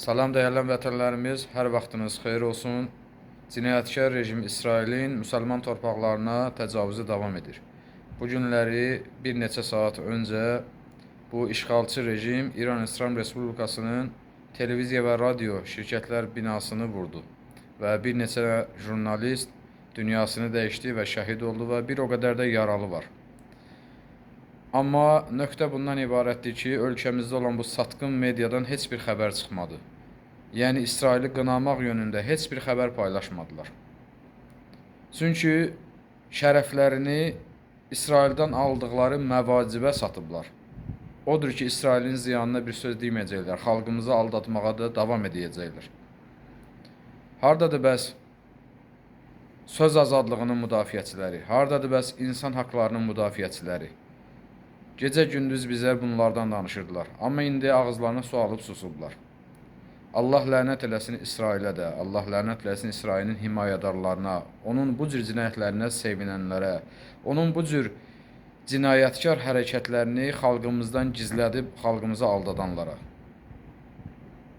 Salam dəyərli vətənlərimiz, hər vaxtınız xeyir olsun. Cinayətkar rejim İsrailin müsəlman torpaqlarına təcavüzü davam edir. Bu günləri bir neçə saat öncə bu işğalçı rejim İran İslam Respublikasının televiziya və radio şirkətlər binasını vurdu və bir neçə jurnalist dünyasını dəyişdi və şəhid oldu və bir o qədər də yaralı var. Amma nöqtə bundan ibarətdir ki, ölkəmizdə olan bu satqın mediadan heç bir xəbər çıxmadı. Yəni İsraili qınamaq yönündə heç bir xəbər paylaşmadılar. Çünki şərəflərini İsraildən aldıqları məvacibə satıblar. Odur ki, İsrailin ziyanına bir söz deməyəcəklər, xalqımızı aldatmağa da davam edəcəklər. Hardadır bəs söz azadlığının müdafiəçiləri? Hardadır bəs insan haqlarının müdafiəçiləri? Gecə-gündüz bizə bunlardan danışırdılar. Amma indi ağızlarına su alıb susublar. Allah lənət eləsin İsrailə də, Allah lənət eləsin İsrailin himayədarlarına, onun bu cür cinayətlərinə sevinənlərə, onun bu cür cinayətkar hərəkətlərini xalqımızdan gizlədib xalqımızı aldadanlara.